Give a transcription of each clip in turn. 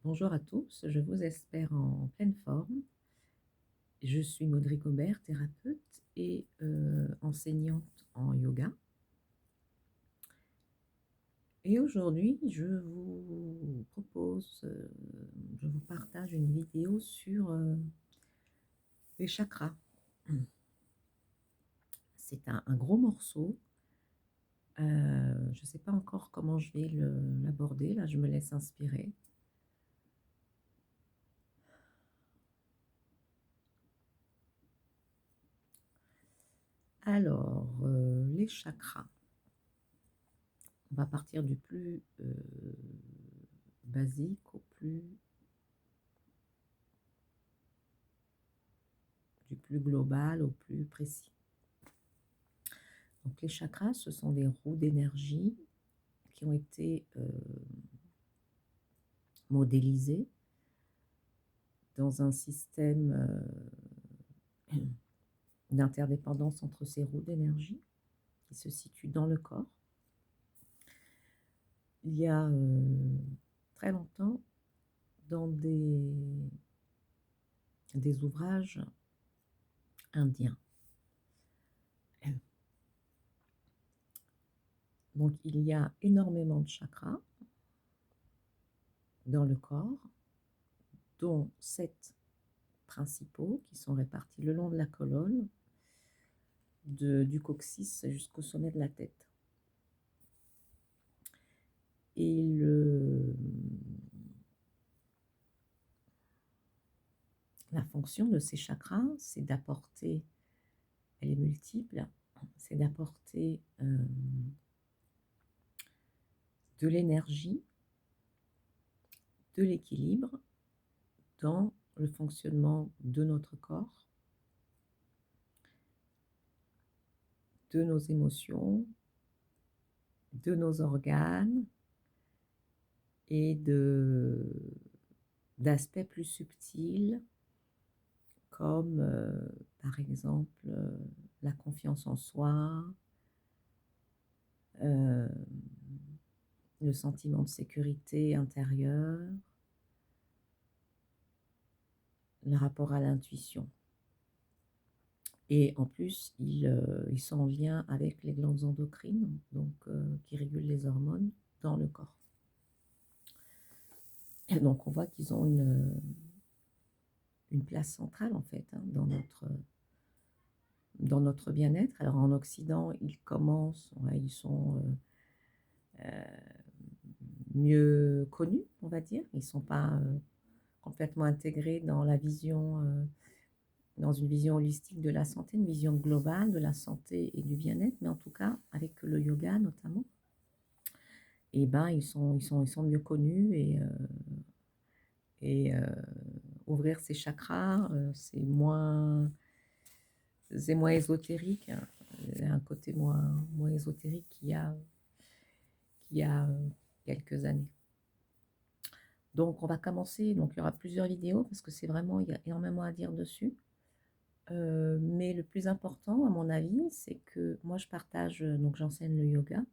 Bonjour à tous, je vous espère en pleine forme. Je suis Maudry Gobert, thérapeute et enseignante en yoga. Et aujourd'hui, je vous partage une vidéo sur les chakras. C'est un gros morceau. Je ne sais pas encore comment je vais l'aborder. Là, je me laisse inspirer. Alors, les chakras. On va partir du plus basique du plus global au plus précis. Donc les chakras, ce sont des roues d'énergie qui ont été modélisées dans un système d'interdépendance entre ces roues d'énergie qui se situent dans le corps. Il y a très longtemps, dans des ouvrages indiens. Donc il y a énormément de chakras dans le corps, dont 7 principaux qui sont répartis le long de la colonne, du coccyx jusqu'au sommet de la tête. Et la fonction de ces chakras, c'est d'apporter, elle est multiple, c'est d'apporter de l'énergie, de l'équilibre dans le fonctionnement de notre corps, de nos émotions, de nos organes et d'aspects plus subtils comme par exemple la confiance en soi, le sentiment de sécurité intérieure, le rapport à l'intuition. Et en plus, ils sont en lien avec les glandes endocrines, donc qui régulent les hormones dans le corps. Et donc on voit qu'ils ont une place centrale en fait dans notre bien-être. Alors en Occident, ils sont mieux connus, on va dire. Ils ne sont pas complètement intégrés dans dans une vision holistique de la santé, une vision globale de la santé et du bien-être, mais en tout cas, avec le yoga notamment, et ben, ils sont mieux connus et ouvrir ses chakras, c'est moins ésotérique, hein. Il y a un côté moins ésotérique qu'il y a quelques années. Donc, on va commencer. Donc, il y aura plusieurs vidéos parce que c'est vraiment, il y a énormément à dire dessus. Mais le plus important, à mon avis, c'est que moi, donc j'enseigne le yoga.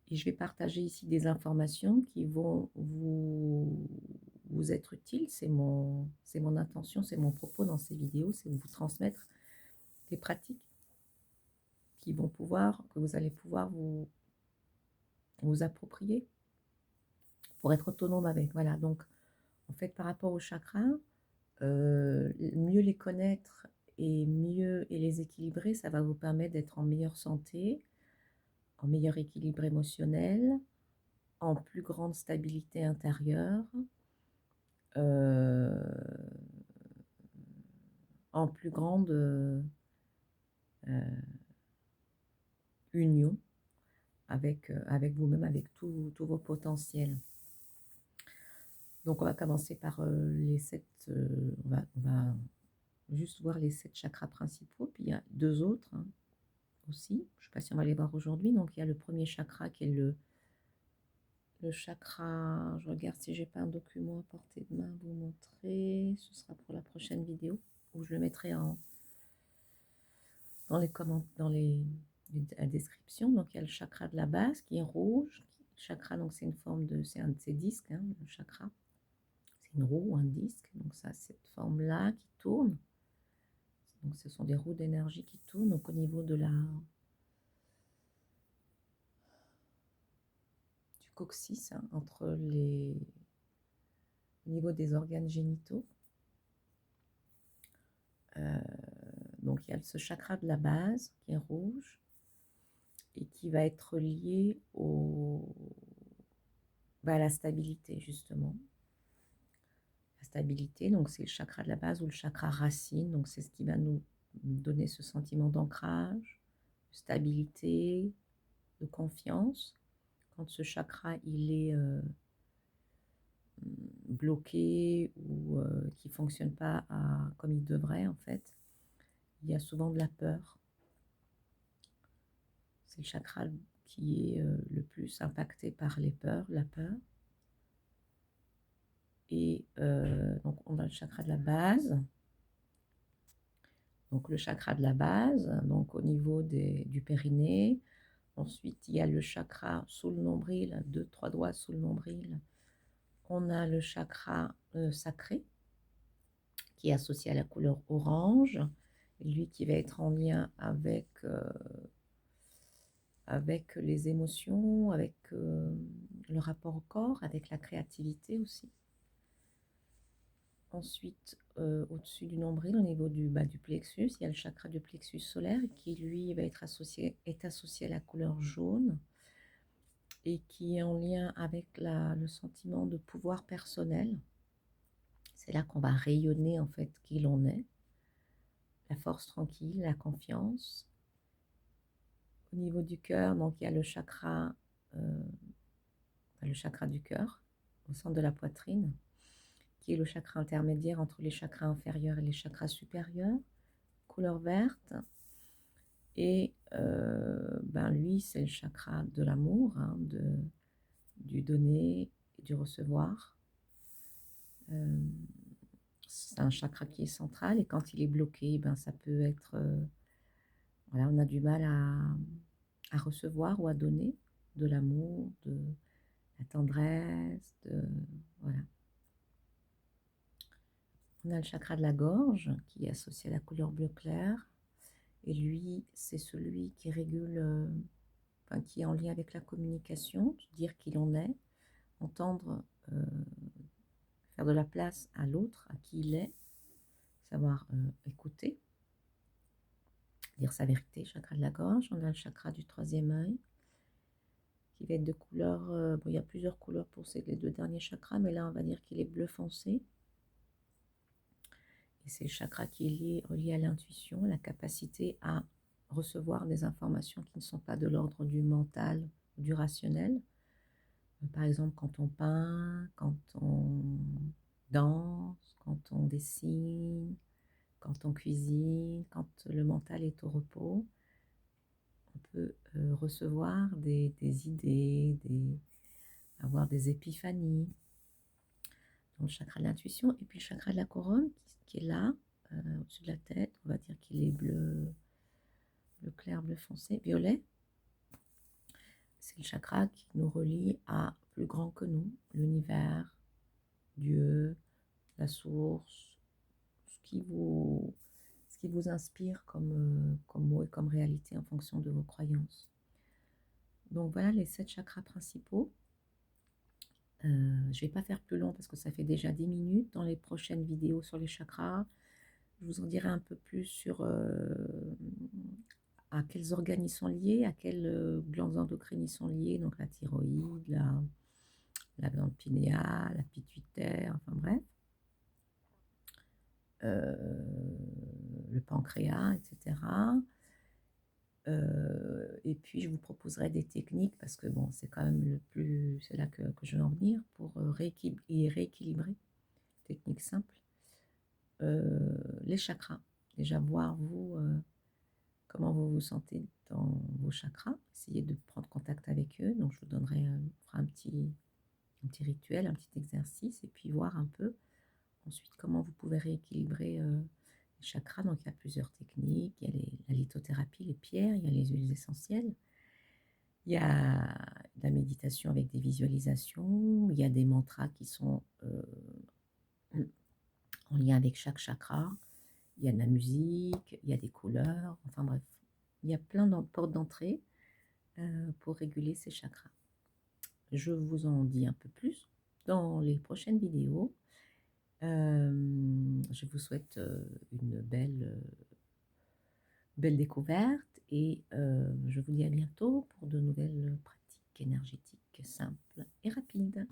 Et je vais partager ici des informations qui vont vous être utiles. C'est mon intention, c'est mon propos dans ces vidéos, c'est de vous transmettre des pratiques que vous allez pouvoir vous approprier pour être autonome avec. Voilà, donc en fait, par rapport aux chakras, mieux les connaître et les équilibrer, ça va vous permettre d'être en meilleure santé, en meilleur équilibre émotionnel, en plus grande stabilité intérieure, euh, en plus grande union avec vous-même, avec tous vos potentiels. Donc on va commencer par les 7, on va juste voir les 7 chakras principaux, puis il y a 2 autres hein, aussi, je ne sais pas si on va les voir aujourd'hui. Donc il y a le premier chakra qui est le chakra, je regarde si j'ai pas un document à portée de main à vous montrer, ce sera pour la prochaine vidéo, où je le mettrai dans les commentaires, la description. Donc il y a le chakra de la base qui est rouge, chakra, donc c'est une forme de, c'est un de ces disques, hein, le chakra. C'est une roue ou un disque, donc ça, cette forme-là qui tourne. Donc ce sont des roues d'énergie qui tournent, donc au niveau de la du coccyx, hein, entre les au niveau des organes génitaux. Donc il y a ce chakra de la base qui est rouge et qui va être lié à la stabilité, justement. La stabilité, donc c'est le chakra de la base ou le chakra racine, donc c'est ce qui va nous donner ce sentiment d'ancrage, de stabilité, de confiance. Quand ce chakra il est bloqué ou qui ne fonctionne pas comme il devrait, en fait, il y a souvent de la peur. C'est le chakra qui est le plus impacté par les peurs, la peur. Et donc on a le chakra de la base. Donc le chakra de la base, donc au niveau du périnée. Ensuite, il y a le chakra sous le nombril, 2-3 doigts sous le nombril. On a le chakra sacré, qui est associé à la couleur orange. Lui qui va être en lien avec les émotions, avec le rapport au corps, avec la créativité aussi. Ensuite, au-dessus du nombril, au niveau du bas du plexus, il y a le chakra du plexus solaire qui, lui, est associé à la couleur jaune et qui est en lien avec le sentiment de pouvoir personnel. C'est là qu'on va rayonner, en fait, qui l'on est. La force tranquille, la confiance. Au niveau du cœur, donc il y a le chakra du cœur, au centre de la poitrine, qui est le chakra intermédiaire entre les chakras inférieurs et les chakras supérieurs, couleur verte. Et lui, c'est le chakra de l'amour, hein, du donner et du recevoir. C'est un chakra qui est central et quand il est bloqué, ça peut être... voilà, on a du mal à recevoir ou à donner de l'amour, de la tendresse, voilà. On a le chakra de la gorge qui est associé à la couleur bleu clair. Et lui, c'est celui qui régule, qui est en lien avec la communication, dire qui l'on est, entendre, faire de la place à l'autre, à qui il est, savoir écouter, dire sa vérité, chakra de la gorge. On a le chakra du troisième œil qui va être de couleur, il y a plusieurs couleurs pour les deux derniers chakras, mais là on va dire qu'il est bleu foncé. Et c'est le chakra qui est relié à l'intuition, la capacité à recevoir des informations qui ne sont pas de l'ordre du mental, du rationnel. Par exemple, quand on peint, quand on danse, quand on dessine, quand on cuisine, quand le mental est au repos, on peut recevoir des idées, avoir des épiphanies dans le chakra de l'intuition. Et puis le chakra de la couronne qui est là, au-dessus de la tête, on va dire qu'il est bleu clair, bleu foncé, violet. C'est le chakra qui nous relie à plus grand que nous, l'univers, Dieu, la source, ce qui vous inspire comme mot et comme réalité en fonction de vos croyances. Donc voilà les 7 chakras principaux. Je ne vais pas faire plus long parce que ça fait déjà 10 minutes. Dans les prochaines vidéos sur les chakras, je vous en dirai un peu plus sur à quels organes ils sont liés, à quelles glandes endocrines ils sont liés, donc la thyroïde, la glande pinéale, la pituitaire, enfin bref. Le pancréas, etc. Et puis je vous proposerai des techniques parce que bon, c'est quand même c'est là que je vais en venir pour rééquilibrer, technique simple, les chakras. Déjà voir vous comment vous vous sentez dans vos chakras, essayez de prendre contact avec eux. Donc je vous donnerai un petit rituel, un petit exercice et puis voir un peu ensuite comment vous pouvez rééquilibrer les chakras. Donc il y a plusieurs techniques, il y a la lithothérapie, les pierres, il y a les huiles essentielles, il y a de la méditation avec des visualisations. Il y a des mantras qui sont en lien avec chaque chakra. Il y a de la musique, il y a des couleurs, enfin bref. Il y a plein de portes d'entrée pour réguler ces chakras. Je vous en dis un peu plus dans les prochaines vidéos. Je vous souhaite une belle découverte et je vous dis à bientôt pour de nouvelles pratiques énergétiques simples et rapides.